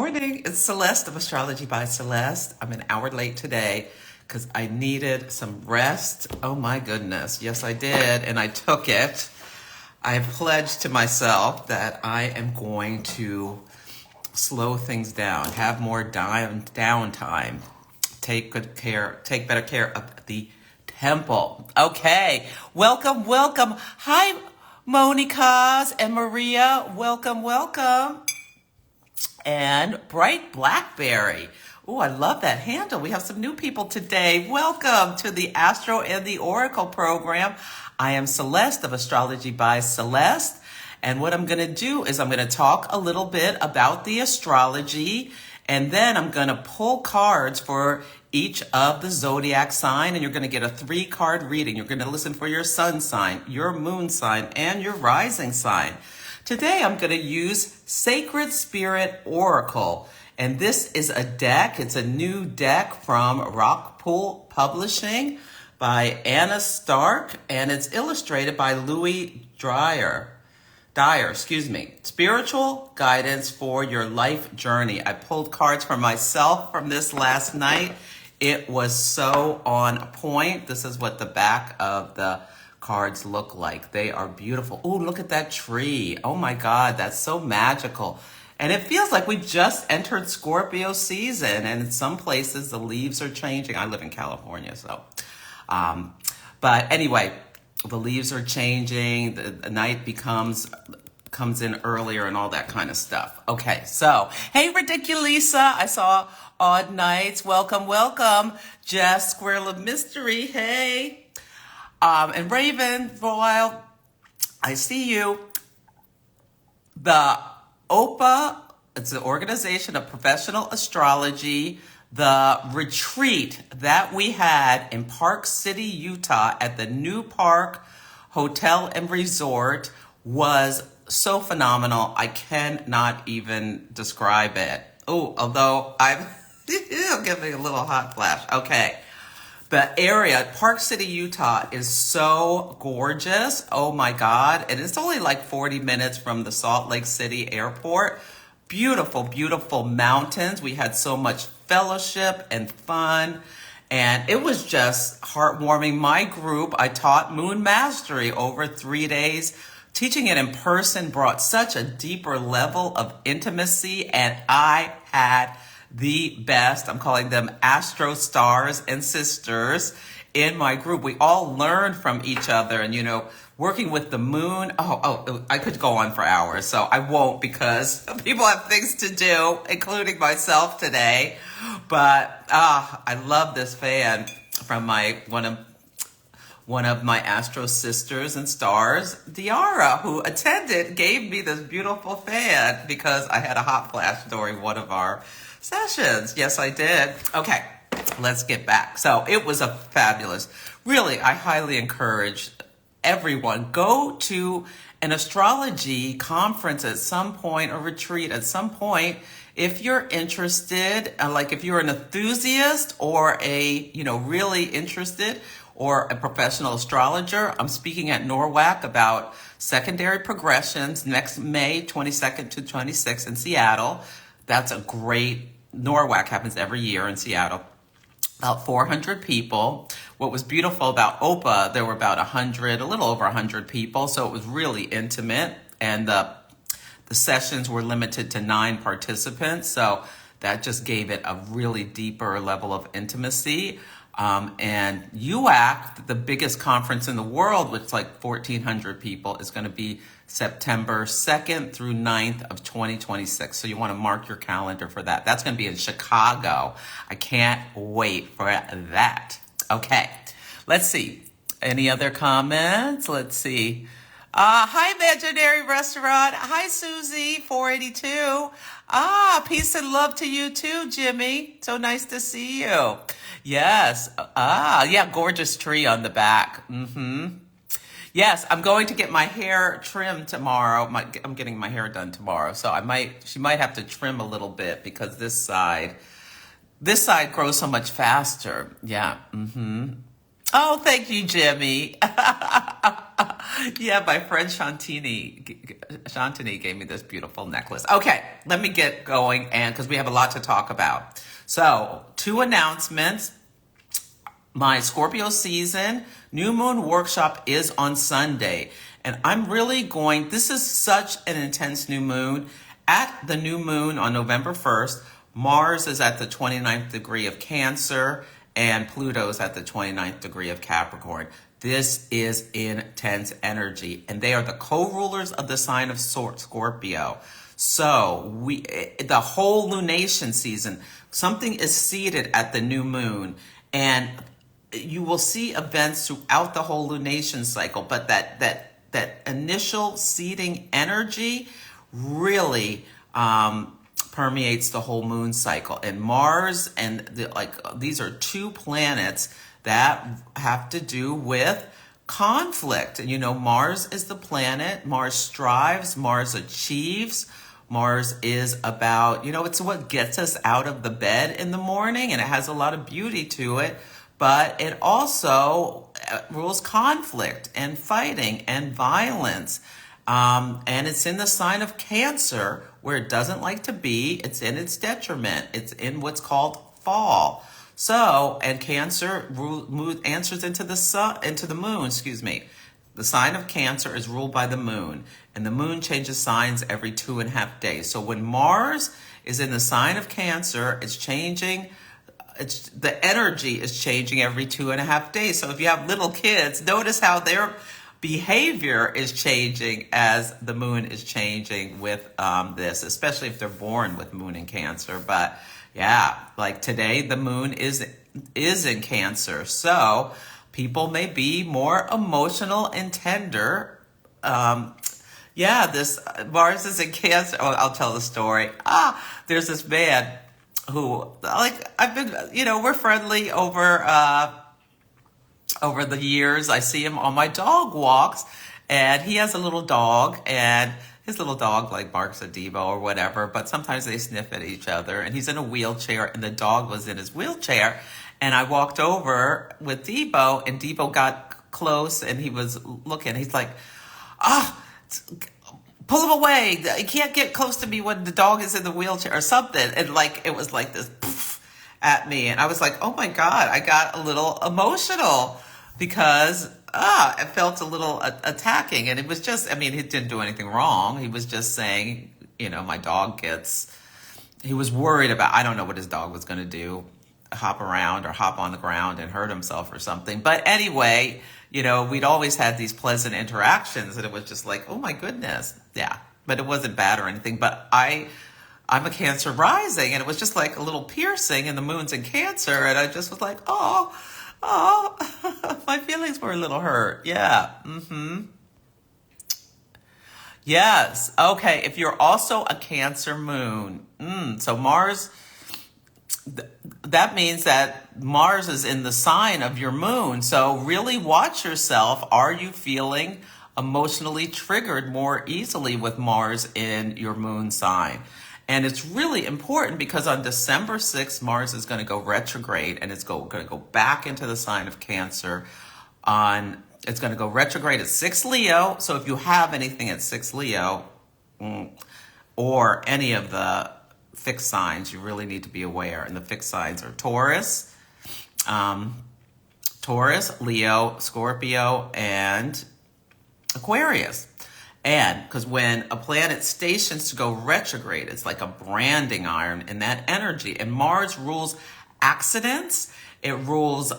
Morning, it's Celeste of Astrology by Celeste. I'm an hour late today because I needed some rest. Oh my goodness, yes I did, and I took it. I have pledged to myself that I am going to slow things down, have more downtime, take better care of the temple. Okay, welcome. Hi, Monica's and Maria, welcome. And Bright Blackberry. Oh, I love that handle. We have some new people today. Welcome to the Astro and the Oracle program. I am Celeste of Astrology by Celeste. And what I'm going to do is I'm going to talk a little bit about the astrology. And then I'm going to pull cards for each of the zodiac sign. And you're going to get a 3-card reading. You're going to listen for your sun sign, your moon sign, and your rising sign. Today, I'm going to use Sacred Spirit Oracle, and this is a deck. It's a new deck from Rockpool Publishing by Anna Stark, and it's illustrated by Louis Dyer. Spiritual guidance for your life journey. I pulled cards for myself from this last night. It was so on point. This is what the back of the cards look like. They are beautiful. Oh, look at that tree. Oh my God, that's so magical. And it feels like we just entered Scorpio season, and in some places the leaves are changing. I live in California, so. But anyway, the leaves are changing. The night comes in earlier and all that kind of stuff. Okay, so, hey, Ridiculisa. I saw Odd Nights. Welcome. Jess, Squirrel of Mystery. Hey. And Raven, Royal, I see you. The OPA, it's an organization of professional astrology. The retreat that we had in Park City, Utah at the New Park Hotel and Resort was so phenomenal. I cannot even describe it. Oh, although it'll give me a little hot flash. Okay. The area, Park City, Utah, is so gorgeous. Oh my God. And it's only like 40 minutes from the Salt Lake City airport. Beautiful mountains. We had so much fellowship and fun. And it was just heartwarming. My group, I taught Moon Mastery over 3 days. Teaching it in person brought such a deeper level of intimacy. And I had the best. I'm calling them Astro stars and sisters in my group. We all learned from each other, and working with the moon. I could go on for hours, so I won't because people have things to do, including myself today. But I love this fan from one of my Astro sisters and stars, Diara, who gave me this beautiful fan because I had a hot flash during one of our sessions. Yes, I did. Okay, let's get back. So it was a fabulous, really, I highly encourage everyone, go to an astrology conference at some point or retreat at some point if you're interested, like if you're an enthusiast or really interested or a professional astrologer. I'm speaking at NORWAC about secondary progressions next May 22nd to 26th in Seattle. That's a great, NORWAC happens every year in Seattle. About 400 people. What was beautiful about OPA, there were about a little over 100 people, so it was really intimate. And the sessions were limited to 9 participants, so that just gave it a really deeper level of intimacy. And UAC, the biggest conference in the world with like 1,400 people, is going to be September 2nd through 9th of 2026. So you want to mark your calendar for that. That's going to be in Chicago. I can't wait for that. Okay, let's see. Any other comments? Let's see. Hi, Imaginary Restaurant. Hi, Susie, 482. Peace and love to you too, Jimmy. So nice to see you. Yes. Gorgeous tree on the back. Yes, I'm going to get my hair trimmed tomorrow. I'm getting my hair done tomorrow, so she might have to trim a little bit because this side grows so much faster. Yeah. Oh, thank you, Jimmy. Yeah, my friend Shantini gave me this beautiful necklace. Okay, let me get going, and because we have a lot to talk about. So, two announcements. My Scorpio season new moon workshop is on Sunday. And I'm really going, this is such an intense new moon. At the new moon on November 1st, Mars is at the 29th degree of Cancer and Pluto's at the 29th degree of Capricorn. This is intense energy, and they are the co-rulers of the sign of Scorpio. So the whole lunation season, something is seated at the new moon, and you will see events throughout the whole lunation cycle, but that initial seeding energy really permeates the whole moon cycle. And Mars and these are two planets that have to do with conflict. And Mars is the planet. Mars strives, Mars achieves. Mars is about, it's what gets us out of the bed in the morning, and it has a lot of beauty to it. But it also rules conflict and fighting and violence. And it's in the sign of Cancer, where it doesn't like to be. It's in its detriment. It's in what's called fall. So, and Cancer answers into the moon, excuse me. The sign of Cancer is ruled by the moon, and the moon changes signs every 2.5 days. So when Mars is in the sign of Cancer, it's changing. The energy is changing every 2.5 days. So if you have little kids, notice how their behavior is changing as the moon is changing with this, especially if they're born with moon in Cancer. But yeah, like today, the moon is in Cancer. So people may be more emotional and tender. This Mars is in Cancer. Oh, I'll tell the story. There's this man who, I've been, we're friendly over the years. I see him on my dog walks, and he has a little dog, and his little dog barks at Debo or whatever, but sometimes they sniff at each other, and he's in a wheelchair, and the dog was in his wheelchair, and I walked over with Debo, and Debo got close, and he was looking, he's like, pull him away. You can't get close to me when the dog is in the wheelchair or something. And it was like this poof at me. And I was like, oh my God, I got a little emotional because it felt a little attacking. And it was just, he didn't do anything wrong. He was just saying, my dog he was worried about, I don't know what his dog was going to do, hop around or hop on the ground and hurt himself or something. But anyway, we'd always had these pleasant interactions, and it was just like, oh my goodness. Yeah, but it wasn't bad or anything. But I'm a Cancer rising, and it was just like a little piercing, and the moon's in Cancer, and I just was like, oh, my feelings were a little hurt. Yeah. Yes. Okay. If you're also a Cancer moon, so Mars, that means that Mars is in the sign of your moon. So really watch yourself. Are you feeling emotionally triggered more easily with Mars in your moon sign? And it's really important because on December 6th, Mars is going to go retrograde, and it's going to go back into the sign of Cancer. It's going to go retrograde at 6 Leo. So if you have anything at 6 Leo or any of the fixed signs, you really need to be aware. And the fixed signs are Taurus, Leo, Scorpio, and Aquarius. And because when a planet stations to go retrograde, it's like a branding iron in that energy. And Mars rules accidents. It rules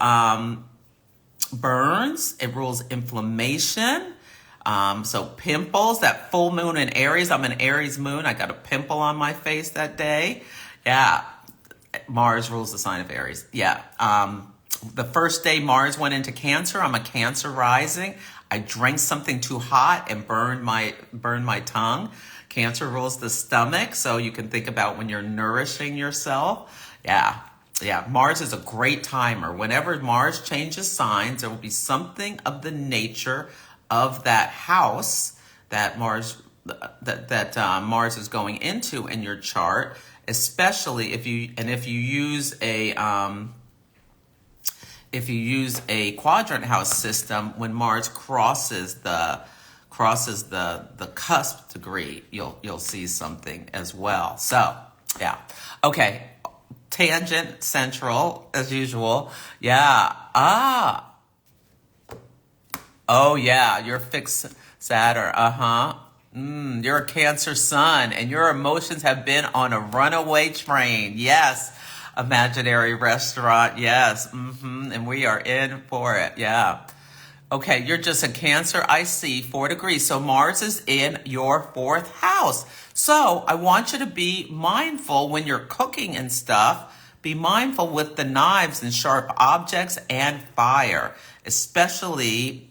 burns. It rules inflammation. So pimples, that full moon in Aries. I'm an Aries moon. I got a pimple on my face that day. Yeah. Mars rules the sign of Aries. Yeah. The first day Mars went into Cancer, I'm a Cancer rising. I drank something too hot and burned my tongue. Cancer rules the stomach. So you can think about when you're nourishing yourself. Yeah. Mars is a great timer. Whenever Mars changes signs, there will be something of the nature of that house that Mars is going into in your chart, especially if you use a quadrant house system. When Mars crosses the crosses the cusp degree, you'll see something as well. So, yeah. Okay. Tangent central as usual. Yeah. Oh yeah, you're fixed Saturn. Uh-huh. You're a Cancer sun, and your emotions have been on a runaway train. Yes. Imaginary restaurant. Yes. And we are in for it. Yeah. Okay, you're just a Cancer. I see 4 degrees. So Mars is in your 4th house. So I want you to be mindful when you're cooking and stuff. Be mindful with the knives and sharp objects and fire, especially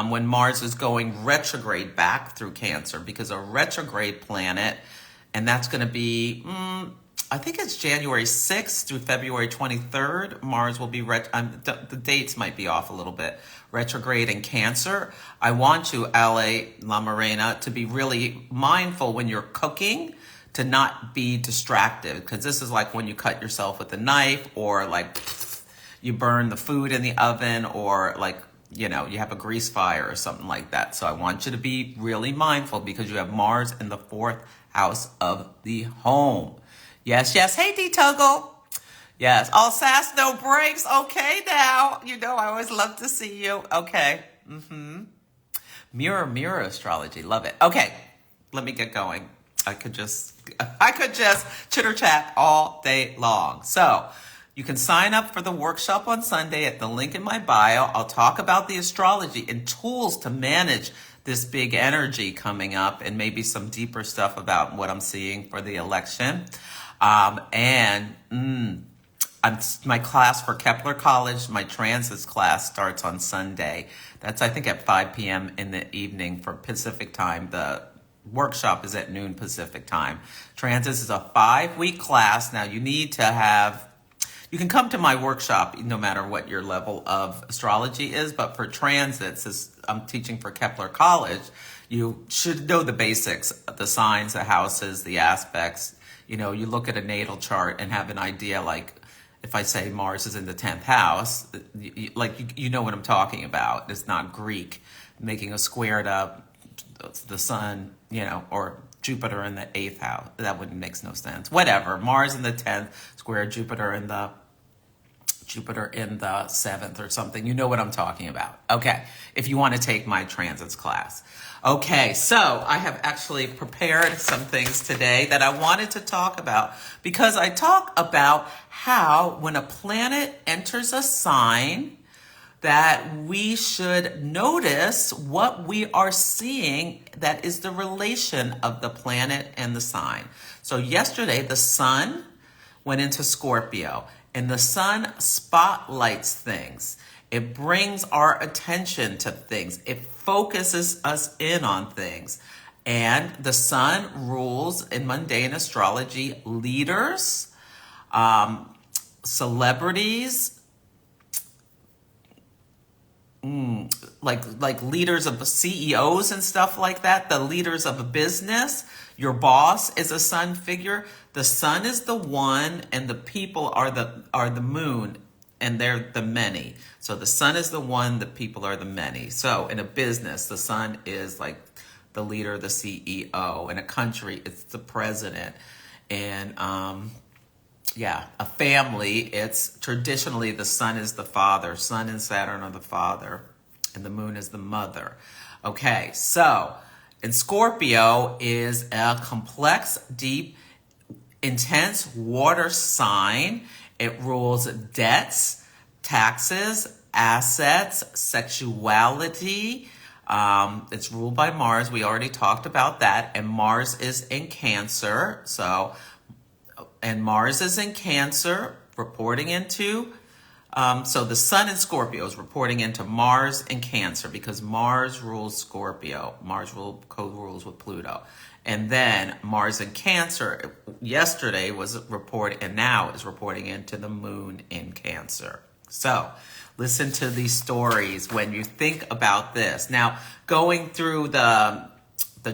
when Mars is going retrograde back through Cancer, because a retrograde planet, and that's going to be, I think it's January 6th through February 23rd. Mars will be, the dates might be off a little bit, retrograde in Cancer. I want you, La Morena, to be really mindful when you're cooking, to not be distracted, because this is like when you cut yourself with a knife, or like you burn the food in the oven, or like, you have a grease fire or something like that. So I want you to be really mindful, because you have Mars in the 4th house of the home. Yes, yes. Hey, D Tuggle. Yes. All sass, no breaks. Okay, now. I always love to see you. Okay. Mirror astrology. Love it. Okay. Let me get going. I could just chitter chat all day long. So you can sign up for the workshop on Sunday at the link in my bio. I'll talk about the astrology and tools to manage this big energy coming up, and maybe some deeper stuff about what I'm seeing for the election. My class for Kepler College, my transits class, starts on Sunday. That's, I think, at 5 p.m. in the evening for Pacific time. The workshop is at noon Pacific time. Transits is a 5-week class. Now, you can come to my workshop no matter what your level of astrology is, but for transits, as I'm teaching for Kepler College, you should know the basics, the signs, the houses, the aspects. You look at a natal chart and have an idea, like if I say Mars is in the 10th house, you know what I'm talking about. It's not Greek, making a squared up the sun, or Jupiter in the 8th house. That makes no sense. Whatever. Mars in the 10th, square Jupiter in the 7th or something. You know what I'm talking about. Okay. If you want to take my transits class. Okay. So I have actually prepared some things today that I wanted to talk about, because I talk about how when a planet enters a sign, that we should notice what we are seeing, that is the relation of the planet and the sign. So yesterday, the sun went into Scorpio, and the sun spotlights things. It brings our attention to things. It focuses us in on things. And the sun rules, in mundane astrology, leaders, celebrities, like leaders of CEOs and stuff like that, the leaders of a business. Your boss is a sun figure. The sun is the one, and the people are the moon, and they're the many. So the sun is the one, the people are the many. So in a business, the sun is like the leader, the CEO. In a country, it's the president. And a family, it's traditionally the sun is the father. Sun and Saturn are the father, and the moon is the mother. Okay, so in Scorpio is a complex, deep, intense water sign. It rules debts, taxes, assets, sexuality. It's ruled by Mars. We already talked about that. And Mars is in Cancer. And Mars is in Cancer, reporting into, so the sun in Scorpio is reporting into Mars in Cancer, because Mars rules Scorpio. Mars co-rules with Pluto. And then Mars in Cancer yesterday was reporting, and now is reporting into the moon in Cancer. So listen to these stories when you think about this. Now, going through the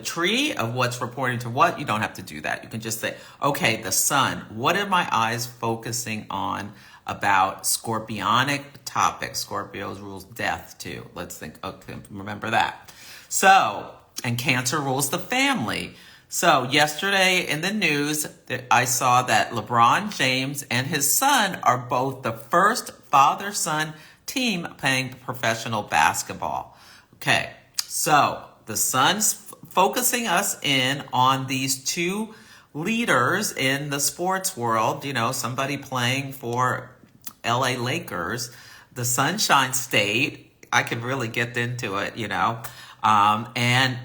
tree of what's reporting to what, you don't have to do that. You can just say, okay, the sun, what are my eyes focusing on about scorpionic topics? Scorpios rules death too. Let's think, okay, remember that. So and Cancer rules the family. So yesterday in the news, I saw that LeBron James and his son are both the first father-son team playing professional basketball. Okay, so the sun's focusing us in on these two leaders in the sports world, somebody playing for LA Lakers, the Sunshine State. I could really get into it, and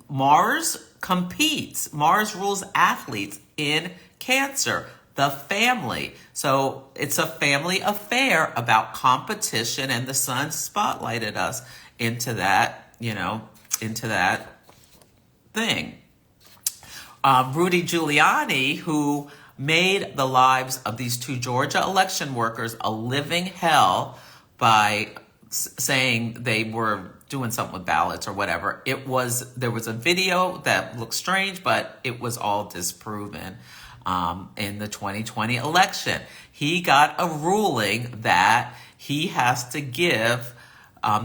Mars competes. Mars rules athletes in Cancer, the family. So it's a family affair about competition, and the sun spotlighted us into that, into that thing. Rudy Giuliani, who made the lives of these two Georgia election workers a living hell by saying they were doing something with ballots or whatever. There was a video that looked strange, but it was all disproven in the 2020 election. He got a ruling that he has to give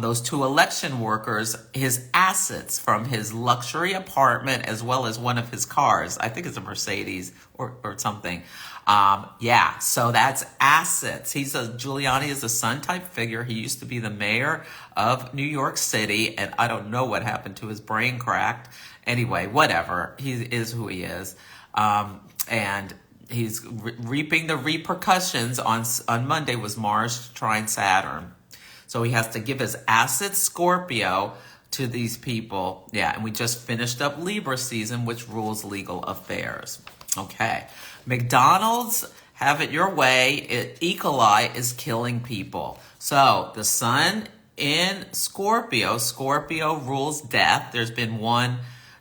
those two election workers his assets from his luxury apartment as well as one of his cars. I think it's a Mercedes or something. So that's assets. Giuliani is a sun type figure. He used to be the mayor of New York City, and I don't know what happened to his brain cracked. Anyway, whatever. He is who he is. And he's reaping the repercussions. On Monday was Mars trine Saturn. So he has to give his assets, Scorpio, to these people. Yeah, and we just finished up Libra season, which rules legal affairs. Okay. McDonald's, have it your way. E. coli is killing people. So the sun in Scorpio. Scorpio rules death. There's been one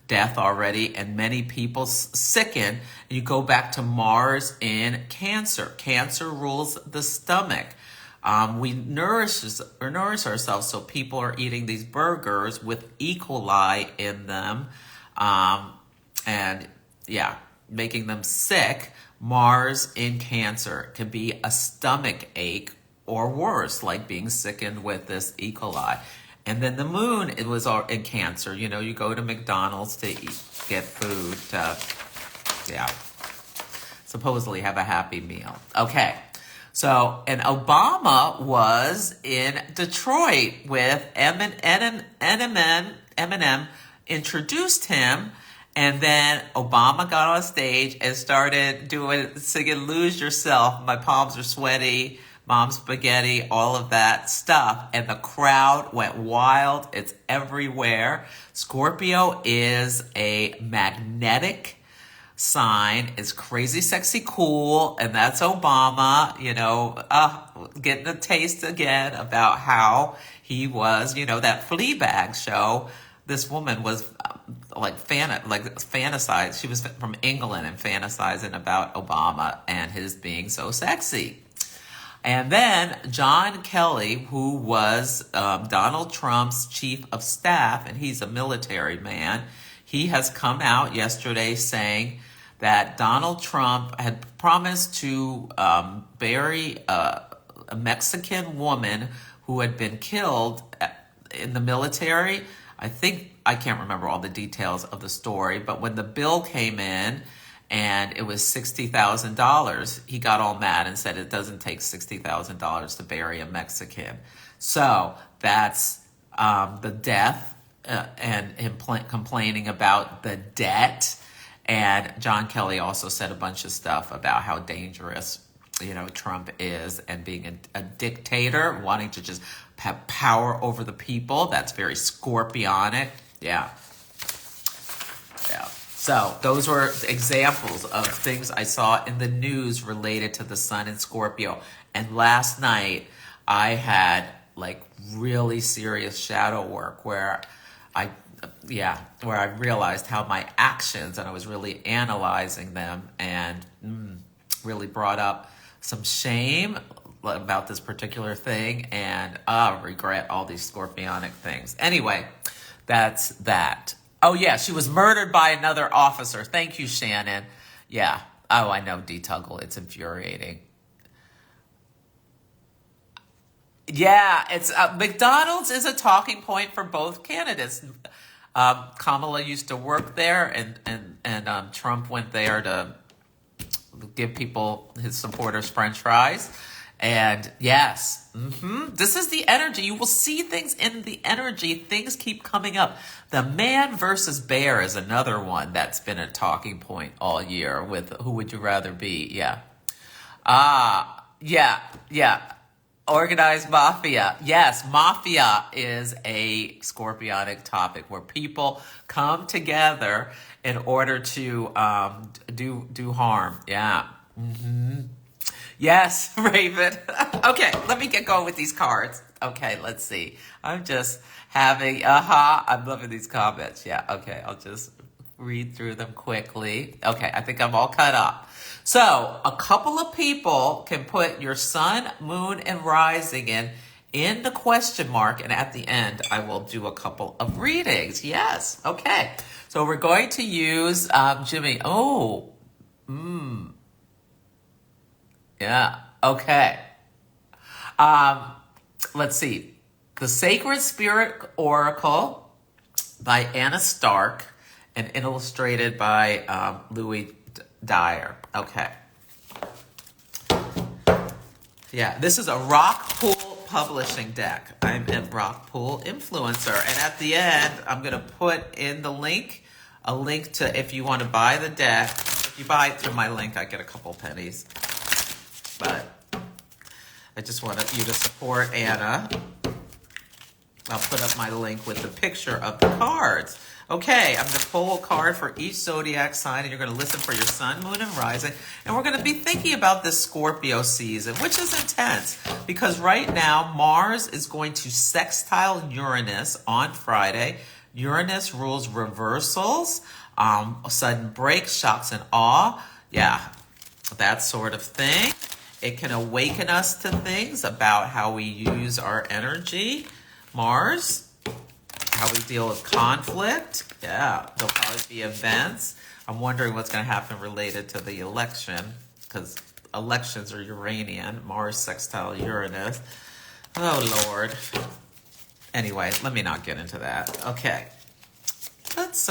death already, and many people sicken. You go back to Mars in Cancer. Cancer rules the stomach. We nourish ourselves, so people are eating these burgers with E. coli in them, making them sick. Mars in Cancer can be a stomach ache or worse, like being sickened with this E. coli. And then the moon, it was all in Cancer. You go to McDonald's to get food to, supposedly have a happy meal. Okay. So, and Obama was in Detroit with Eminem introduced him, and then Obama got on stage and started singing Lose Yourself, My Palms Are Sweaty, Mom's Spaghetti, all of that stuff. And the crowd went wild. It's everywhere. Scorpio is a magnetic sign. Is crazy, sexy, cool, and that's Obama, getting a taste again about how he was, that Fleabag show. This woman was fantasized. She was from England and fantasizing about Obama and his being so sexy. And then John Kelly, who was Donald Trump's chief of staff, and he's a military man, he has come out yesterday saying that Donald Trump had promised to bury a Mexican woman who had been killed in the military. I can't remember all the details of the story, but when the bill came in and it was $60,000, he got all mad and said it doesn't take $60,000 to bury a Mexican. So that's the death and him complaining about the debt. And John Kelly also said a bunch of stuff about how dangerous, Trump is and being a dictator, wanting to just have power over the people. That's very Scorpionic. Yeah. So those were examples of things I saw in the news related to the sun in Scorpio. And last night I had really serious shadow work where I realized how my actions, and I was really analyzing them, and really brought up some shame about this particular thing, and regret all these Scorpionic things. Anyway, that's that. Oh yeah, she was murdered by another officer. Thank you, Shannon. Yeah. Oh, I know, D-Tuggle. It's infuriating. Yeah, it's McDonald's is a talking point for both candidates. Kamala used to work there, and Trump went there to give people, his supporters, French fries. And yes, this is the energy. You will see things in the energy. Things keep coming up. The man versus bear is another one that's been a talking point all year with who would you rather be? Yeah. Yeah. Organized mafia. Yes, mafia is a scorpionic topic where people come together in order to do harm. Yeah. Yes, Raven. Okay, let me get going with these cards. Okay, let's see. I'm just having, I'm loving these comments. Yeah, okay, I'll just read through them quickly. Okay, I think I'm all cut up. So, a couple of people can put your sun, moon, and rising in the question mark, and at the end, I will do a couple of readings. Yes, okay. So, we're going to use Jimmy. Oh, yeah, okay. Let's see. The Sacred Spirit Oracle by Anna Stark and illustrated by Louis Dyer. Okay. Yeah, this is a Rockpool publishing deck. I'm a Rockpool influencer. And at the end, I'm going to put in the link, a link to if you want to buy the deck. If you buy it through my link, I get a couple pennies. But I just wanted you to support Anna. I'll put up my link with the picture of the cards. Okay, I'm going to pull a card for each zodiac sign, and you're going to listen for your sun, moon, and rising. And we're going to be thinking about this Scorpio season, which is intense. Because right now, Mars is going to sextile Uranus on Friday. Uranus rules reversals, sudden breaks, shocks, and awe. Yeah, that sort of thing. It can awaken us to things about how we use our energy. Mars, how we deal with conflict. Yeah, there'll probably be events. I'm wondering what's going to happen related to the election, because elections are Uranian. Mars sextile Uranus. Oh, Lord. Anyway, let me not get into that. Okay. Let's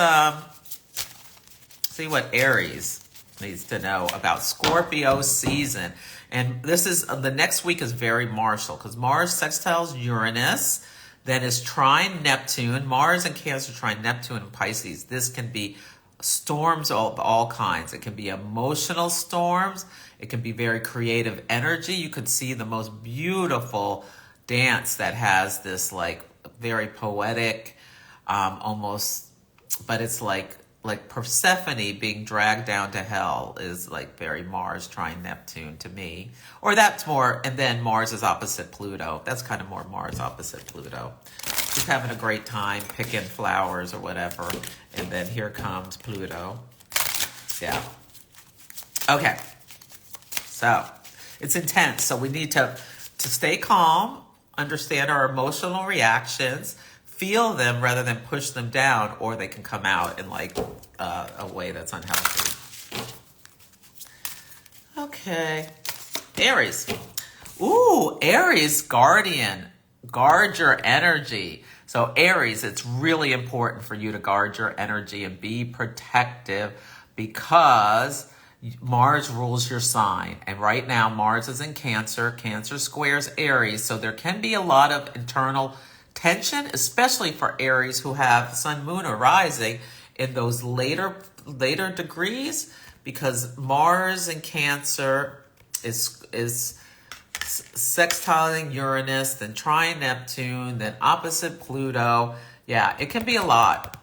see what Aries needs to know about Scorpio season. And this is, the next week is very martial, because Mars sextiles Uranus, then is trine Neptune. Mars and Cancer trine Neptune and Pisces. This can be storms of all kinds. It can be emotional storms. It can be very creative energy. You could see the most beautiful dance that has this like very poetic, almost, but it's like Persephone being dragged down to hell is like very Mars trine Neptune to me. Or that's more, and then Mars is opposite Pluto. That's kind of more Mars opposite Pluto. Just having a great time picking flowers or whatever. And then here comes Pluto. Yeah. Okay. So it's intense. So we need to stay calm, understand our emotional reactions, feel them rather than push them down, or they can come out in like a way that's unhealthy. Okay. Aries. Ooh, Aries, guardian. Guard your energy. So Aries, it's really important for you to guard your energy and be protective, because Mars rules your sign. And right now, Mars is in Cancer. Cancer squares Aries. So there can be a lot of internal tension, especially for Aries who have sun, moon, or rising in those later degrees, because Mars in Cancer is sextiling Uranus, then trine Neptune, then opposite Pluto. Yeah, it can be a lot.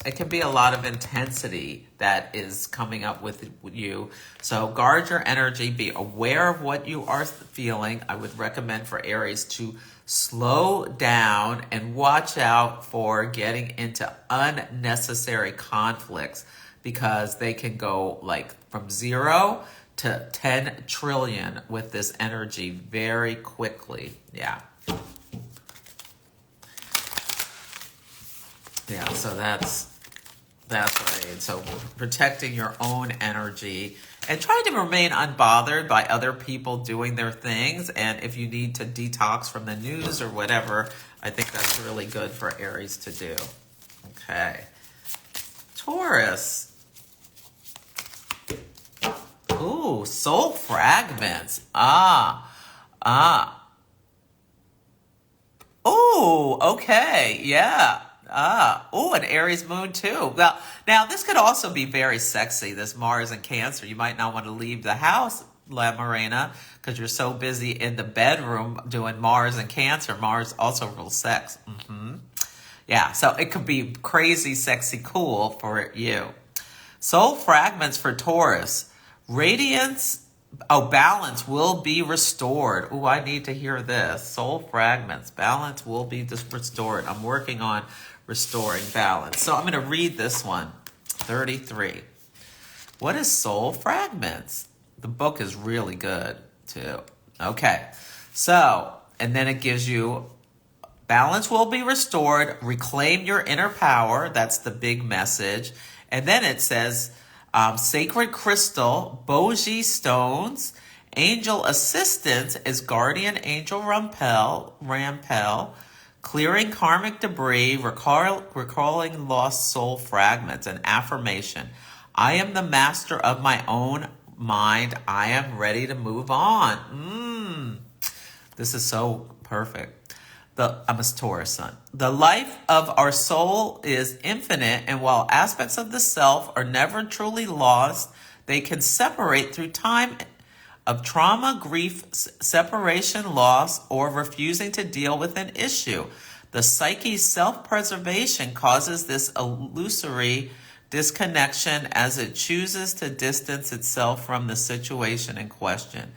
It can be a lot of intensity that is coming up with you. So guard your energy. Be aware of what you are feeling. I would recommend for Aries to slow down and watch out for getting into unnecessary conflicts, because they can go like from 0 to 10 trillion with this energy very quickly. Yeah. Yeah, so that's right. So protecting your own energy and trying to remain unbothered by other people doing their things. And if you need to detox from the news or whatever, I think that's really good for Aries to do. Okay. Taurus. Ooh, soul fragments. Ooh, okay, yeah. Ooh, an Aries moon too. Well, now this could also be very sexy, this Mars and Cancer. You might not want to leave the house, La Morena, because you're so busy in the bedroom doing Mars and Cancer. Mars also rules sex. Yeah, so it could be crazy, sexy, cool for you. Soul fragments for Taurus. Radiance, balance will be restored. Oh, I need to hear this. Soul fragments, balance will be restored. I'm working on restoring balance. So I'm going to read this one. 33. What is soul fragments? The book is really good too. Okay, so, and then it gives you balance will be restored, reclaim your inner power. That's the big message. And then it says, sacred crystal, Boji stones, angel assistance is guardian angel Rampel, clearing karmic debris, recalling lost soul fragments, and affirmation. I am the master of my own mind. I am ready to move on. This is so perfect. I'm a Taurus sun. The life of our soul is infinite, and while aspects of the self are never truly lost, they can separate through time of trauma, grief, separation, loss, or refusing to deal with an issue. The psyche's self-preservation causes this illusory disconnection as it chooses to distance itself from the situation in question.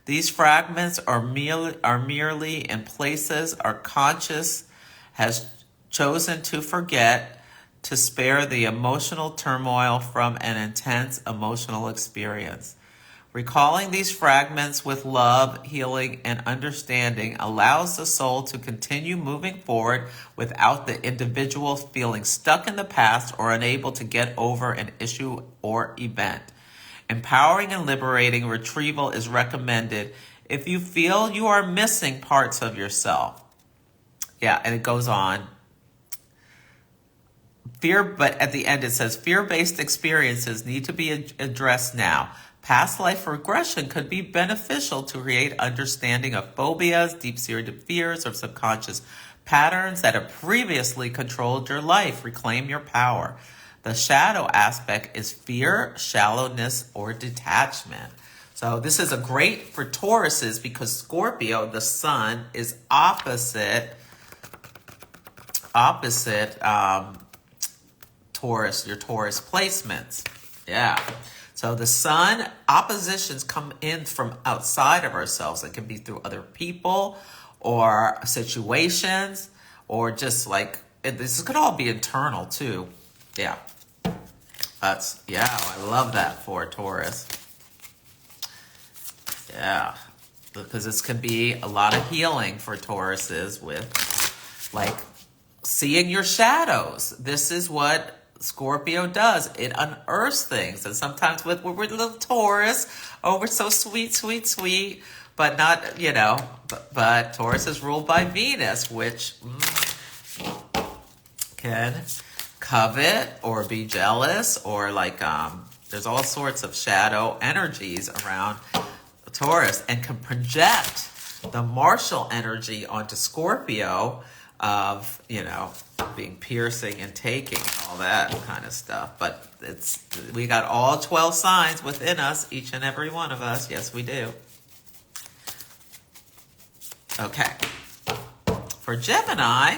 These fragments are merely in places our conscious has chosen to forget to spare the emotional turmoil from an intense emotional experience. Recalling these fragments with love, healing, and understanding allows the soul to continue moving forward without the individual feeling stuck in the past or unable to get over an issue or event. Empowering and liberating retrieval is recommended if you feel you are missing parts of yourself. Yeah, and it goes on. But at the end it says, fear-based experiences need to be addressed now. Past life regression could be beneficial to create understanding of phobias, deep-seated fears, or subconscious patterns that have previously controlled your life. Reclaim your power. The shadow aspect is fear, shallowness, or detachment. So this is a great for Tauruses because Scorpio, the sun, is opposite Taurus, your Taurus placements. Yeah. So the sun, oppositions come in from outside of ourselves. It can be through other people or situations or just like, this could all be internal too. Yeah. I love that for Taurus. Yeah. Because this can be a lot of healing for Tauruses with like seeing your shadows. This is what Scorpio does. It unearths things. And sometimes we're little Taurus, we're so sweet, sweet, sweet, but not, but Taurus is ruled by Venus, which can covet or be jealous or like there's all sorts of shadow energies around Taurus and can project the martial energy onto Scorpio of being piercing and taking, all that kind of stuff. But we got all 12 signs within us, each and every one of us. Yes, we do. Okay. For Gemini,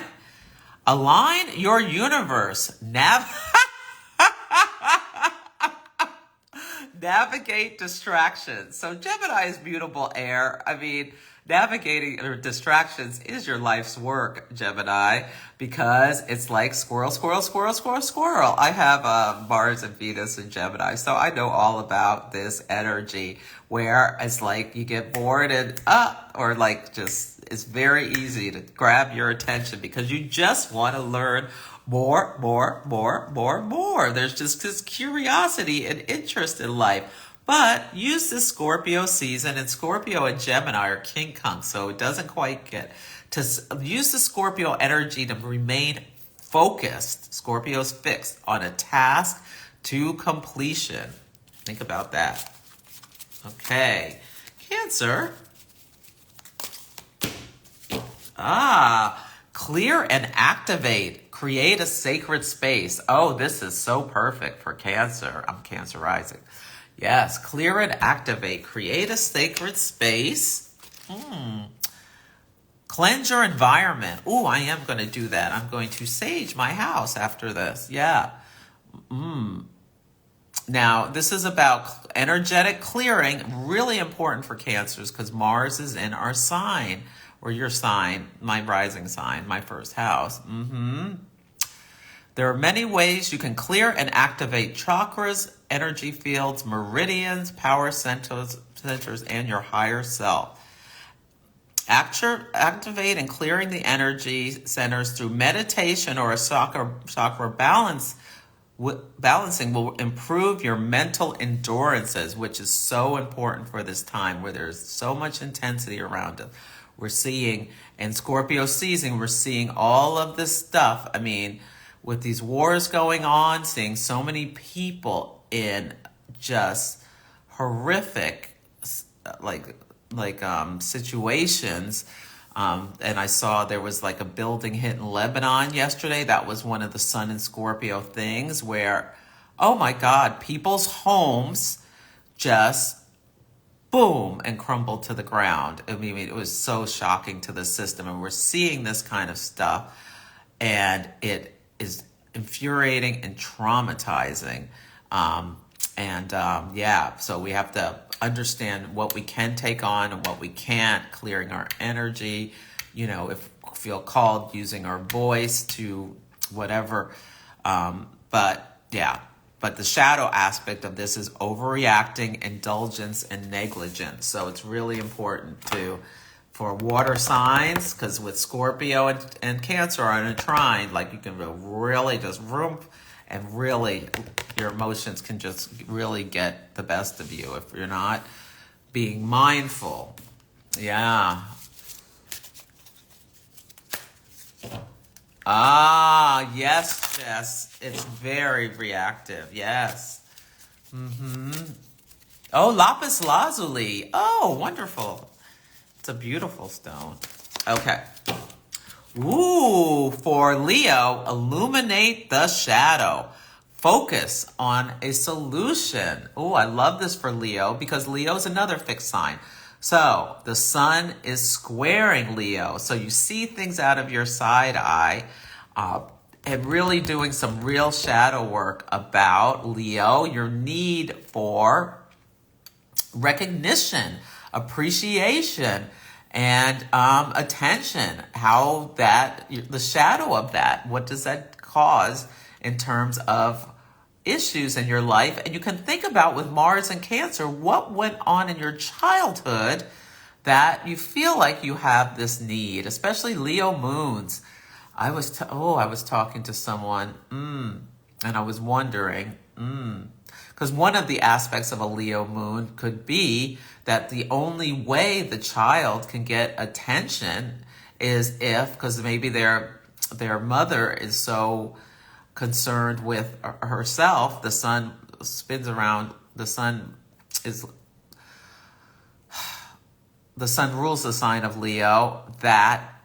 align your universe. Navigate distractions. So Gemini is beautiful air. I mean, navigating distractions is your life's work, Gemini, because it's like squirrel, squirrel, squirrel, squirrel, squirrel. I have Mars and Venus in Gemini, so I know all about this energy where it's like you get bored and or like just it's very easy to grab your attention because you just want to learn more. There's just this curiosity and interest in life. But use the Scorpio season, and Scorpio and Gemini are king kong, so it doesn't quite get to use the Scorpio energy to remain focused. Scorpio's fixed on a task to completion. Think about that. Okay. Cancer. Clear and activate. Create a sacred space. Oh, this is so perfect for Cancer. I'm Cancer rising. Yes, clear and activate. Create a sacred space. Cleanse your environment. Ooh, I am going to do that. I'm going to sage my house after this. Yeah. Now, this is about energetic clearing. Really important for Cancers because Mars is in our sign, or your sign, my rising sign, my first house. There are many ways you can clear and activate chakras, energy fields, meridians, power centers, and your higher self. Activate and clearing the energy centers through meditation or a chakra balancing will improve your mental endurances, which is so important for this time where there's so much intensity around us. We're seeing, in Scorpio season, we're seeing all of this stuff. I mean, with these wars going on, seeing so many people in just horrific, situations. And I saw there was like a building hit in Lebanon yesterday. That was one of the Sun and Scorpio things where, oh my God, people's homes just boom and crumbled to the ground. I mean, it was so shocking to the system. And we're seeing this kind of stuff. And it is infuriating and traumatizing. So we have to understand what we can take on and what we can't, clearing our energy, if we feel called, using our voice to whatever. But the shadow aspect of this is overreacting, indulgence, and negligence. So it's really important for water signs, because with Scorpio and Cancer are in a trine, like you can really just and really your emotions can just really get the best of you if you're not being mindful. Yeah. Yes, Jess. It's very reactive. Yes. Oh, lapis lazuli. Oh, wonderful. It's a beautiful stone. Okay. Ooh, for Leo, illuminate the shadow. Focus on a solution. Ooh, I love this for Leo because Leo's another fixed sign. So the sun is squaring Leo. So you see things out of your side eye and really doing some real shadow work about Leo, your need for recognition, appreciation, and attention. How the shadow of that, what does that cause in terms of issues in your life? And you can think about with Mars and Cancer, what went on in your childhood that you feel like you have this need, especially Leo moons. I was talking to someone, and I was wondering, because one of the aspects of a Leo moon could be that the only way the child can get attention is because maybe their mother is so concerned with herself. The sun spins around. The sun rules the sign of Leo. That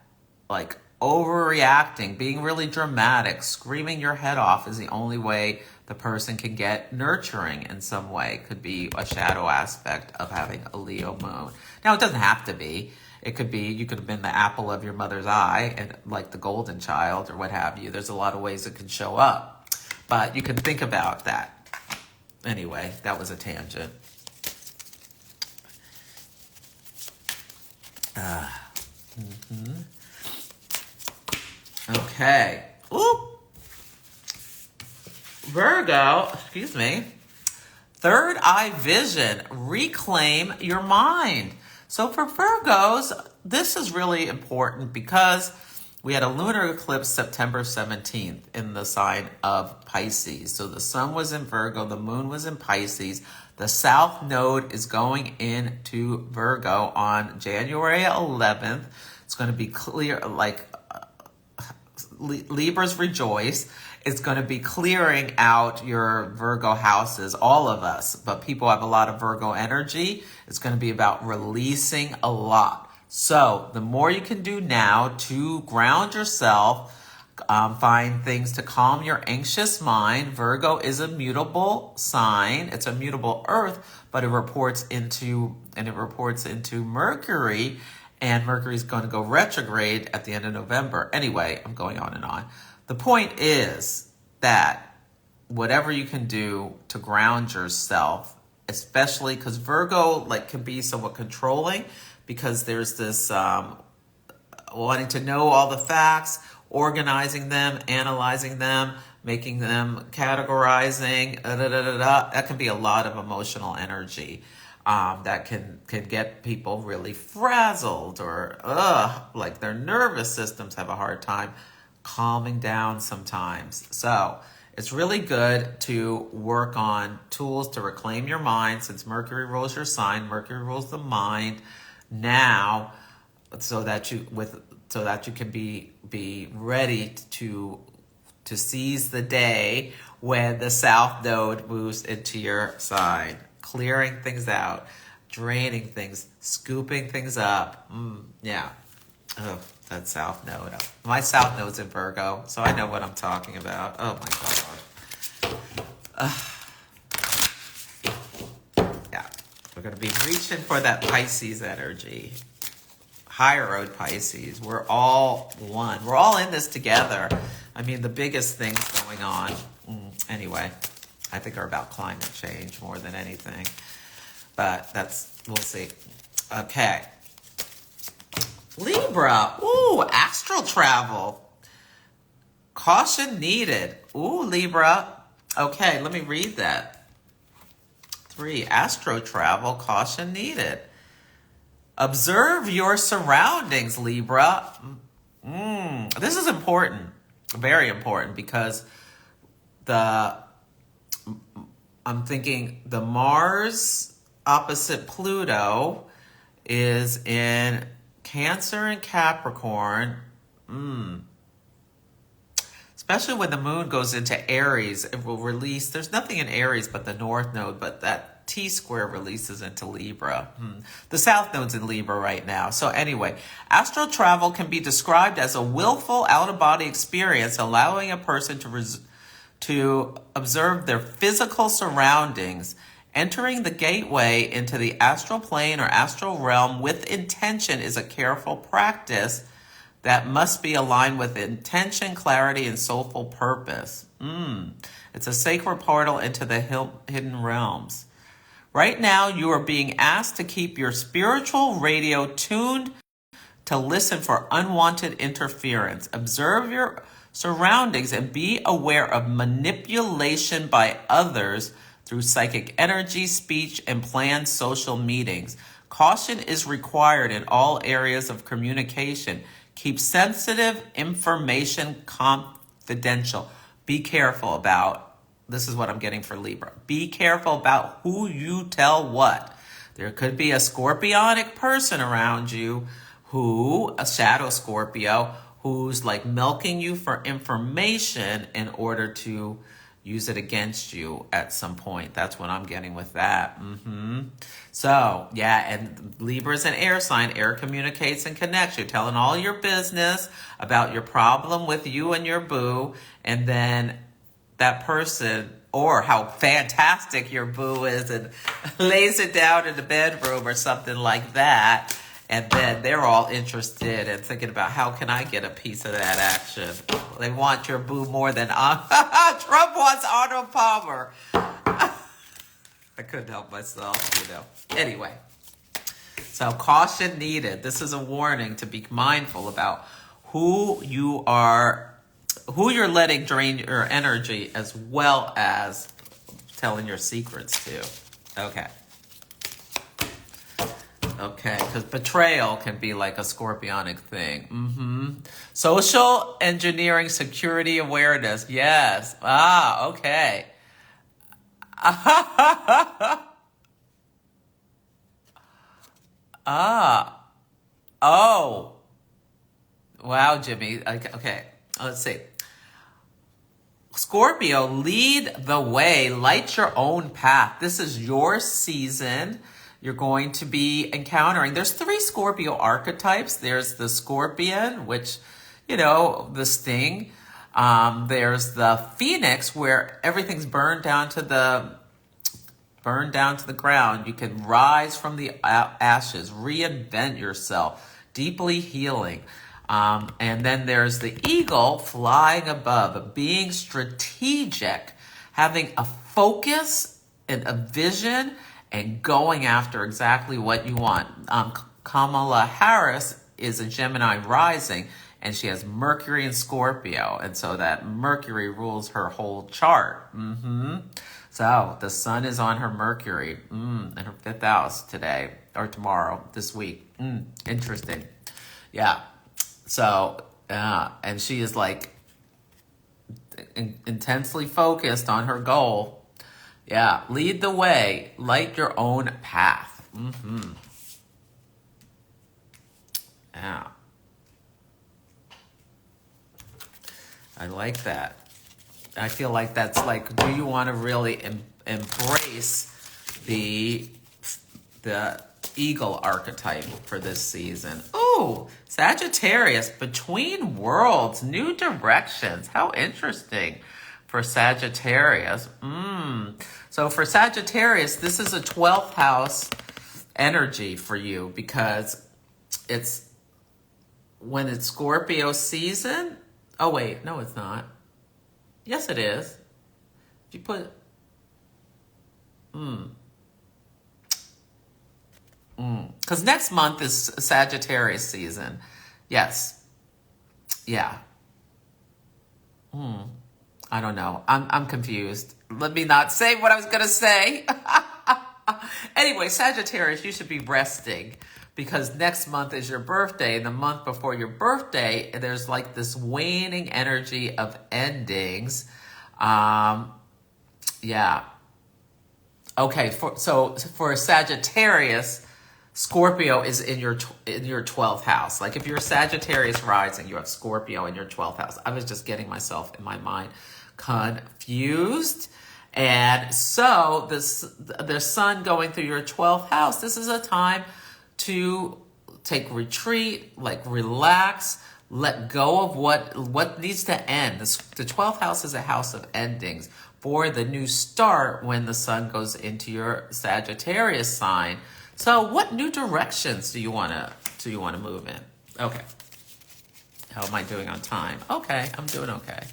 overreacting, being really dramatic, screaming your head off is the only way the person can get nurturing in some way. Could be a shadow aspect of having a Leo moon. Now, it doesn't have to be. It could be, you could have been the apple of your mother's eye, and like the golden child or what have you. There's a lot of ways it can show up. But you can think about that. Anyway, that was a tangent. Okay. Ooh. Virgo, excuse me. Third eye vision, reclaim your mind. So for Virgos, this is really important because we had a lunar eclipse September 17th in the sign of Pisces. So the sun was in Virgo, the moon was in Pisces. The south node is going into Virgo on January 11th. It's going to be clear, Libras rejoice. It's going to be clearing out your Virgo houses, all of us, but people have a lot of Virgo energy. It's going to be about releasing a lot. So the more you can do now to ground yourself, find things to calm your anxious mind. Virgo is a mutable sign. It's a mutable earth, but it reports into Mercury, and Mercury is going to go retrograde at the end of November. Anyway, I'm going on and on. The point is that whatever you can do to ground yourself, especially because Virgo can be somewhat controlling, because there's this wanting to know all the facts, organizing them, analyzing them, making them, categorizing, that can be a lot of emotional energy that can get people really frazzled, or like their nervous systems have a hard time calming down sometimes. So it's really good to work on tools to reclaim your mind, since Mercury rules your sign. Mercury rules the mind now, so that you can be ready to seize the day when the South Node moves into your sign, clearing things out, draining things, scooping things up. Yeah. Oh, that South Node. My South Node's in Virgo, so I know what I'm talking about. Oh my God. Yeah. We're going to be reaching for that Pisces energy. High road Pisces. We're all one. We're all in this together. I mean, the biggest things going on, anyway, I think are about climate change more than anything. But we'll see. Okay. Libra. Ooh, astral travel. Caution needed. Ooh, Libra. Okay, let me read that. 3, astro travel, caution needed. Observe your surroundings, Libra. This is important, very important, because I'm thinking the Mars opposite Pluto is in Cancer and Capricorn. Especially when the moon goes into Aries, it will release. There's nothing in Aries but the North Node, but that T-square releases into Libra. The South Node's in Libra right now. So anyway, astral travel can be described as a willful out-of-body experience, allowing a person to observe their physical surroundings. Entering the gateway into the astral plane or astral realm with intention is a careful practice that must be aligned with intention, clarity, and soulful purpose. It's a sacred portal into the hidden realms. Right now, you are being asked to keep your spiritual radio tuned to listen for unwanted interference. Observe your surroundings and be aware of manipulation by others through psychic energy, speech, and planned social meetings. Caution is required in all areas of communication. Keep sensitive information confidential. Be careful about, this is what I'm getting for Libra. Be careful about who you tell what. There could be a scorpionic person around you a shadow Scorpio, who's like milking you for information in order to use it against you at some point. That's what I'm getting with that. So, yeah, and Libra's an air sign. Air communicates and connects. You're telling all your business about your problem with you and your boo, and then that person, or how fantastic your boo is, and lays it down in the bedroom or something like that. And then they're all interested and thinking about, how can I get a piece of that action? They want your boo more than Trump wants Arnold Palmer. I couldn't help myself, Anyway, so caution needed. This is a warning to be mindful about who you're letting drain your energy, as well as telling your secrets to. Okay, because betrayal can be like a scorpionic thing. Social engineering, security awareness. Yes. Okay. Oh. Wow, Jimmy. Okay. Let's see. Scorpio, lead the way, light your own path. This is your season. You're going to be encountering, there's 3 Scorpio archetypes. There's the Scorpion, which, the sting. There's the Phoenix, where everything's burned down to the ground. You can rise from the ashes, reinvent yourself, deeply healing. And then there's the eagle, flying above, being strategic, having a focus and a vision, and going after exactly what you want. Kamala Harris is a Gemini rising, and she has Mercury in Scorpio. And so that Mercury rules her whole chart. So the sun is on her Mercury in her 5th house today, or tomorrow, this week. Interesting. Yeah. So, and she is like intensely focused on her goal. Yeah. Lead the way. Light your own path. Yeah. I like that. I feel like that's like, do you want to really embrace the eagle archetype for this season? Ooh, Sagittarius, between worlds, new directions. How interesting for Sagittarius. So for Sagittarius, this is a 12th house energy for you, because it's when it's Scorpio season. Oh, wait, no, it's not. Yes, it is. If you put, because next month is Sagittarius season. Yes. Yeah. I don't know. I'm confused. Let me not say what I was going to say. Anyway, Sagittarius, you should be resting, because next month is your birthday. And the month before your birthday, there's like this waning energy of endings. Yeah. Okay. So for Sagittarius, Scorpio is in your 12th house. Like if you're Sagittarius rising, you have Scorpio in your 12th house. I was just getting myself in my mind confused. And so the sun going through your 12th house, this is a time to take retreat, like relax, let go of what needs to end. The 12th house is a house of endings for the new start when the sun goes into your Sagittarius sign. So what new directions do you want to move in? Okay. How am I doing on time? Okay, I'm doing okay.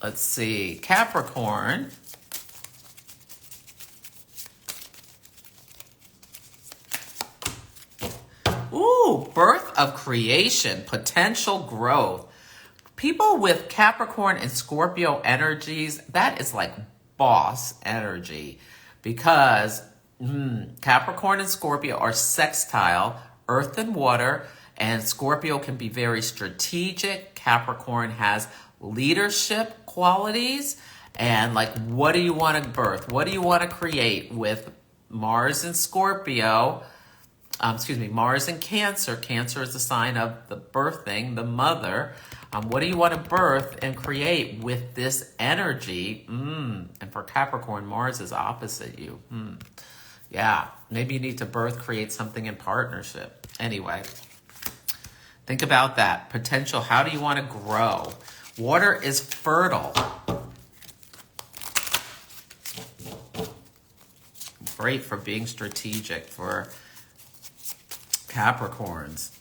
Let's see. Capricorn. Ooh, birth of creation, potential growth. People with Capricorn and Scorpio energies, that is like boss energy, because Capricorn and Scorpio are sextile, earth and water, and Scorpio can be very strategic. Capricorn has leadership qualities, and like, what do you want to birth? What do you want to create with Mars and Scorpio? Mars and Cancer. Cancer is the sign of the birthing, the mother. What do you want to birth and create with this energy? And for Capricorn, Mars is opposite you. Yeah, maybe you need to create something in partnership. Anyway, think about that. Potential, how do you want to grow? Water is fertile. Great for being strategic for Capricorns.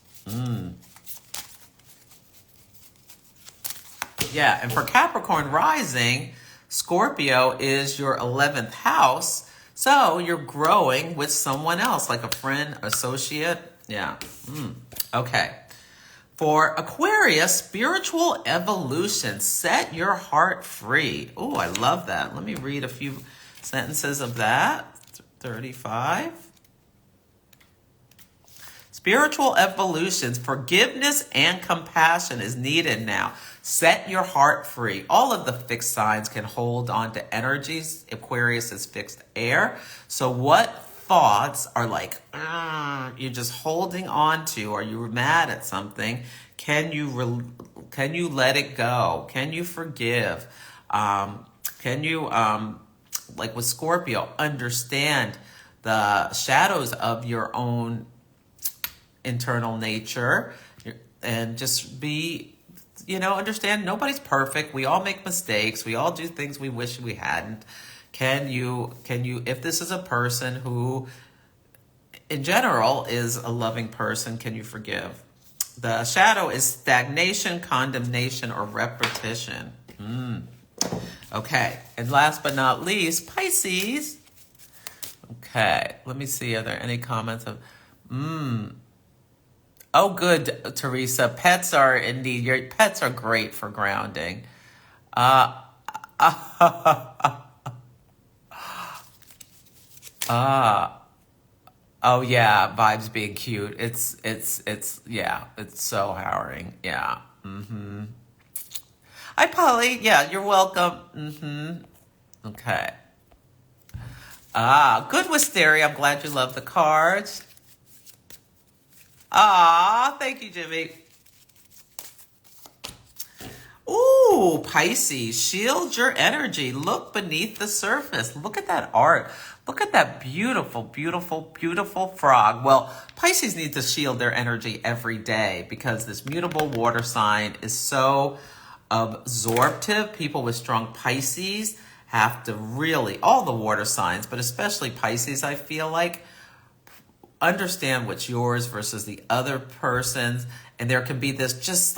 Yeah, and for Capricorn rising, Scorpio is your 11th house. So you're growing with someone else, like a friend, associate. Yeah. Okay. For Aquarius, spiritual evolution. Set your heart free. Oh, I love that. Let me read a few sentences of that. 35. Spiritual evolutions, forgiveness and compassion is needed now. Set your heart free. All of the fixed signs can hold on to energies. Aquarius is fixed air. So what thoughts are like, you're just holding on to, or you're mad at something, can you let it go? Can you forgive? Can you, like with Scorpio, understand the shadows of your own internal nature, and just be, understand nobody's perfect. We all make mistakes. We all do things we wish we hadn't. Can you, if this is a person who in general is a loving person, can you forgive? The shadow is stagnation, condemnation, or repetition. Okay. And last but not least, Pisces. Okay. Let me see. Are there any comments of, Oh, good, Teresa. Pets are indeed, your pets are great for grounding. Uh, oh yeah, vibes being cute. Yeah, it's so harrowing. Yeah. Hi, Polly. Yeah, you're welcome. Okay. Good, Wisteria. I'm glad you love the cards. Thank you, Jimmy. Ooh, Pisces, shield your energy. Look beneath the surface. Look at that art. Look at that beautiful, beautiful, beautiful frog. Well, Pisces need to shield their energy every day because this mutable water sign is so absorptive. People with strong Pisces have to really, all the water signs, but especially Pisces, I feel like, understand what's yours versus the other person's, and there can be this just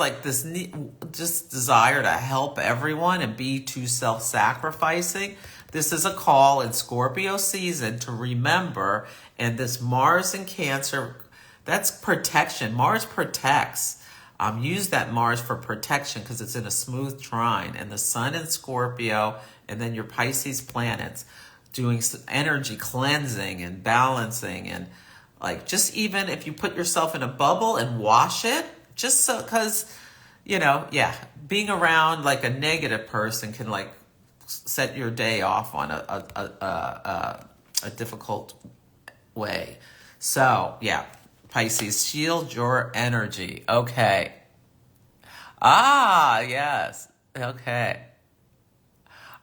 desire to help everyone and be too self-sacrificing. This is a call in Scorpio season to remember, and this Mars in Cancer, that's protection. Mars protects. Use that Mars for protection because it's in a smooth trine, and the Sun in Scorpio, and then your Pisces planets doing energy cleansing and balancing, and like, just even if you put yourself in a bubble and wash it, just so, because, being around like a negative person can like set your day off on a difficult way. So, yeah, Pisces, shield your energy. Okay. Yes. Okay.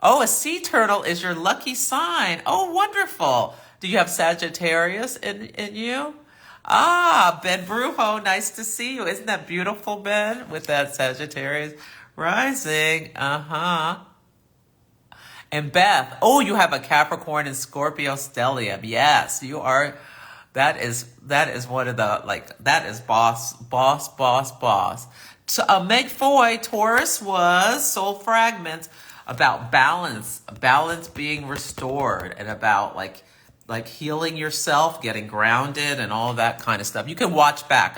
Oh, a sea turtle is your lucky sign. Oh, wonderful. Do you have Sagittarius in you? Ben Brujo, nice to see you. Isn't that beautiful, Ben, with that Sagittarius rising? And Beth, oh, you have a Capricorn and Scorpio stellium. Yes, you are. That is one of the, like, that is boss. So, Meg Foy, Taurus was Soul Fragments, about balance being restored, and about like healing yourself, getting grounded, and all that kind of stuff. You can watch back.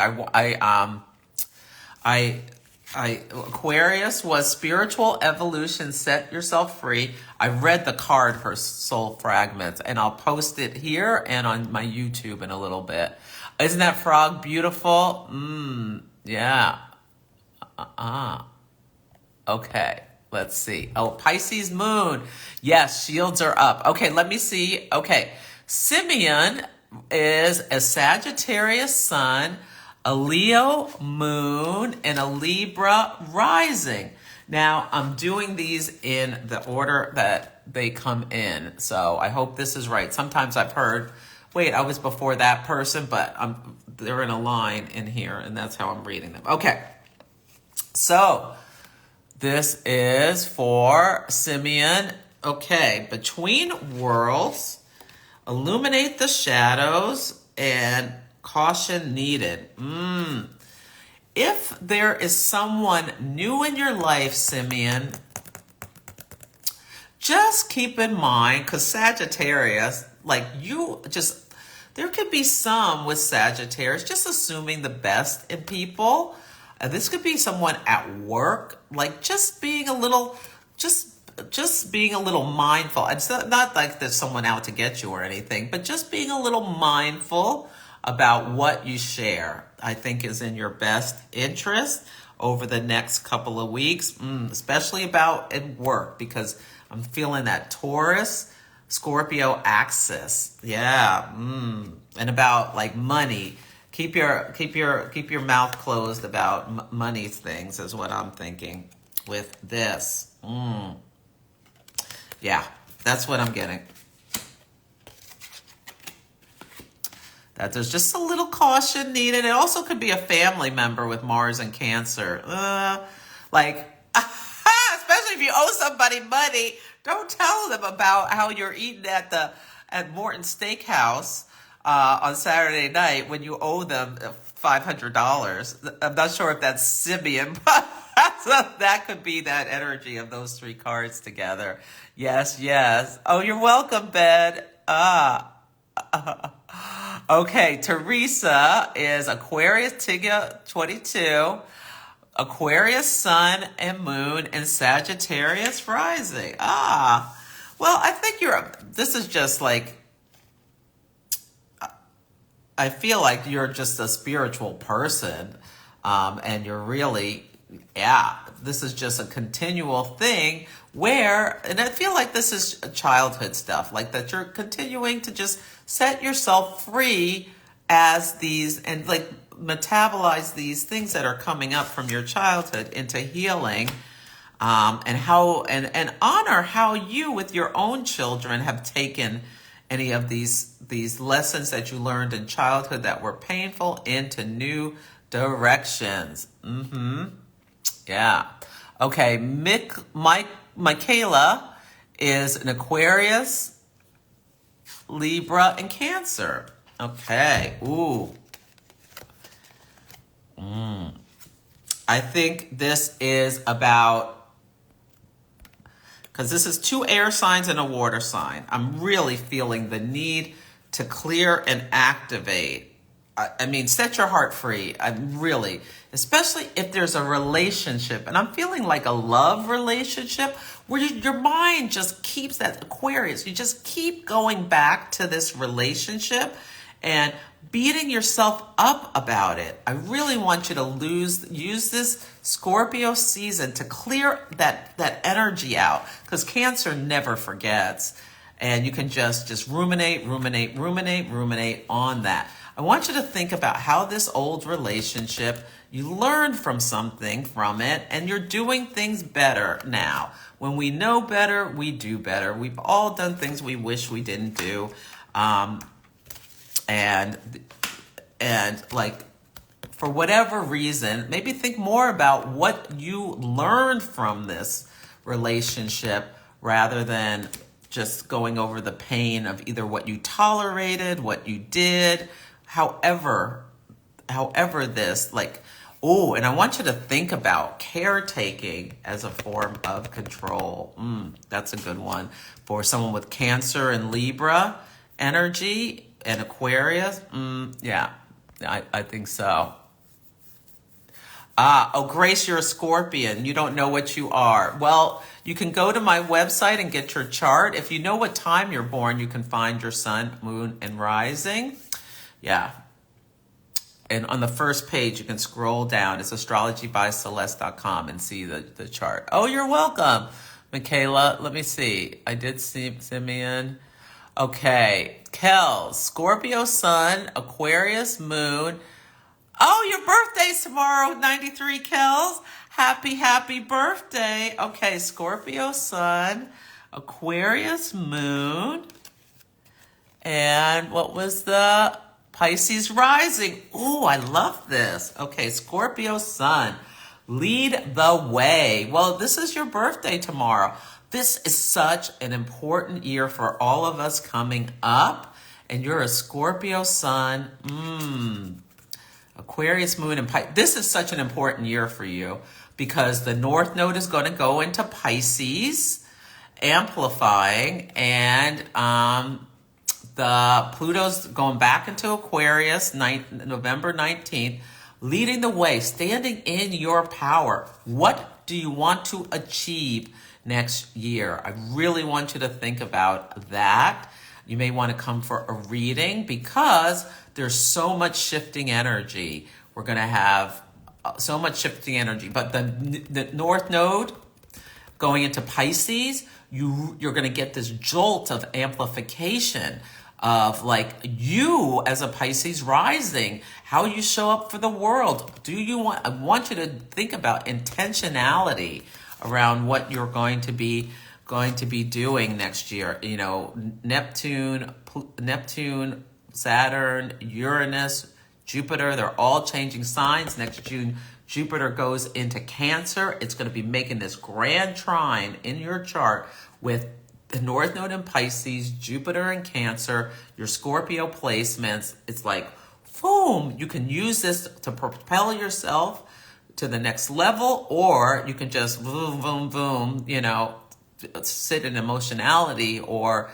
Aquarius was spiritual evolution, set yourself free. I read the card for Soul Fragments, and I'll post it here and on my YouTube in a little bit. Isn't that frog beautiful? Yeah. Okay. Let's see. Oh, Pisces moon. Yes, shields are up. Okay, let me see. Okay. Simeon is a Sagittarius sun, a Leo moon, and a Libra rising. Now, I'm doing these in the order that they come in, so I hope this is right. Sometimes I've heard, wait, I was before that person, but they're in a line in here, and that's how I'm reading them. Okay, so this is for Simeon. Okay, between worlds, illuminate the shadows, and caution needed. If there is someone new in your life, Simeon, just keep in mind, because Sagittarius, there could be some with Sagittarius, just assuming the best in people. This could be someone at work, like just being a little mindful. It's not like there's someone out to get you or anything, but just being a little mindful about what you share, I think, is in your best interest over the next couple of weeks, especially about at work, because I'm feeling that Taurus Scorpio axis. Yeah. And about like money. Keep your mouth closed about money things is what I'm thinking with this. Yeah, that's what I'm getting. That there's just a little caution needed. It also could be a family member with Mars and Cancer. Especially if you owe somebody money, don't tell them about how you're eating at Morton Steakhouse on Saturday night when you owe them $500. I'm not sure if that's Simeon, but that could be that energy of those three cards together. Yes, yes. Oh, you're welcome, Ben. Okay, Teresa is Aquarius, Tigga 22, Aquarius Sun and Moon, and Sagittarius rising. Well, I think this is just like, I feel like you're just a spiritual person, and you're really, this is just a continual thing and I feel like this is childhood stuff, like that you're continuing to just set yourself free as these, and like metabolize these things that are coming up from your childhood into healing, and honor how you with your own children have taken any of these lessons that you learned in childhood that were painful into new directions. Yeah. Okay, Michaela is an Aquarius, Libra, and Cancer. Okay. Ooh. I think this is about, because this is 2 air signs and a water sign. I'm really feeling the need to clear and activate. I mean, set your heart free. I'm really, especially if there's a relationship, and I'm feeling like a love relationship where your mind just keeps that Aquarius. You just keep going back to this relationship and beating yourself up about it. I really want you to use this Scorpio season to clear that energy out, because Cancer never forgets, and you can just ruminate on that. I want you to think about how this old relationship, you learned from something from it, and you're doing things better now. When we know better, we do better. We've all done things we wish we didn't do. And like, for whatever reason, maybe think more about what you learned from this relationship rather than just going over the pain of either what you tolerated, what you did, however this, like, and I want you to think about caretaking as a form of control. That's a good one for someone with Cancer and Libra energy and Aquarius. Yeah, I think so. Grace, you're a Scorpion. You don't know what you are. Well, you can go to my website and get your chart. If you know what time you're born, you can find your sun, moon, and rising. Yeah. And on the first page, you can scroll down. It's astrologybyceleste.com and see the chart. Oh, you're welcome, Michaela. Let me see. I did see Simeon. Okay. Kel, Scorpio sun, Aquarius moon. Oh, your birthday's tomorrow, 93, Kels. Happy birthday. Okay, Scorpio sun, Aquarius moon. And what was the Pisces rising? Ooh, I love this. Okay, Scorpio sun, lead the way. Well, this is your birthday tomorrow. This is such an important year for all of us coming up. And you're a Scorpio sun. Aquarius moon and Pisces. This is such an important year for you because the North Node is going to go into Pisces, amplifying, and the Pluto's going back into Aquarius, November 19th, leading the way, standing in your power. What do you want to achieve next year? I really want you to think about that. You may want to come for a reading because there's so much shifting energy. We're going to have so much shifting energy. But the North Node going into Pisces, you're going to get this jolt of amplification of like you as a Pisces rising, how you show up for the world. I want you to think about intentionality around what you're going to be doing next year. You know, Neptune, Saturn, Uranus, Jupiter, they're all changing signs. Next June, Jupiter goes into Cancer. It's going to be making this grand trine in your chart with the North Node in Pisces, Jupiter in Cancer, your Scorpio placements. It's like, boom, you can use this to propel yourself to the next level, or you can just boom, boom, boom, you know, sit in emotionality or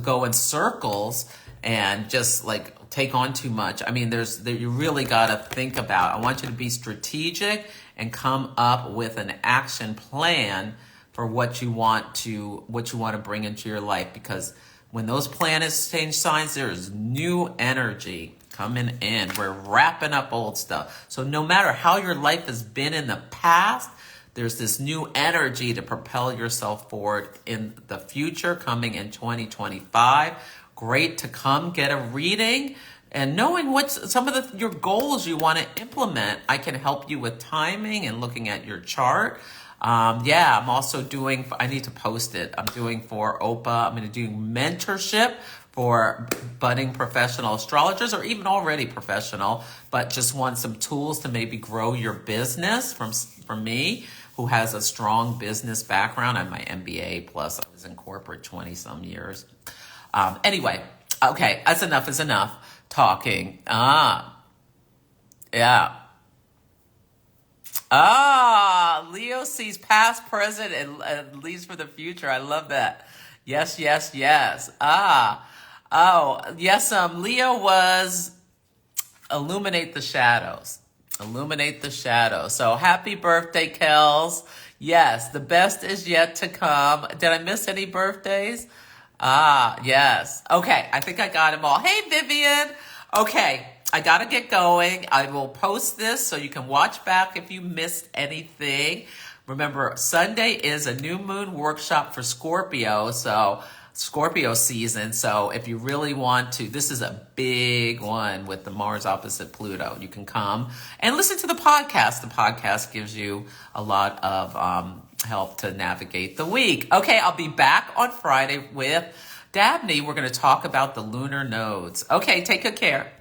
go in circles and just like take on too much. I mean, you really got to think about, I want you to be strategic and come up with an action plan for what you want to bring into your life, because when those planets change signs, there is new energy coming in. We're wrapping up old stuff. So no matter how your life has been in the past, there's this new energy to propel yourself forward in the future coming in 2025. Great to come get a reading. And knowing what's some of your goals you want to implement, I can help you with timing and looking at your chart. I'm also doing, I need to post it. I'm doing for OPA, I'm going to do mentorship for budding professional astrologers, or even already professional, but just want some tools to maybe grow your business from me, who has a strong business background. I have my MBA, plus I was in corporate 20 some years. Anyway, okay, that's enough is enough talking. Yeah. Leo sees past, present, and leads for the future. I love that. Yes, yes, yes. Yes, Leo was illuminate the shadows. Illuminate the shadows. So happy birthday, Kels. Yes, the best is yet to come. Did I miss any birthdays? Yes. Okay, I think I got them all. Hey, Vivian. Okay, I got to get going. I will post this so you can watch back if you missed anything. Remember, Sunday is a new moon workshop for Scorpio, so Scorpio season. So if you really want to, this is a big one with the Mars opposite Pluto. You can come and listen to the podcast. The podcast gives you a lot of help to navigate the week. Okay, I'll be back on Friday with Dabney. We're going to talk about the lunar nodes. Okay, take good care.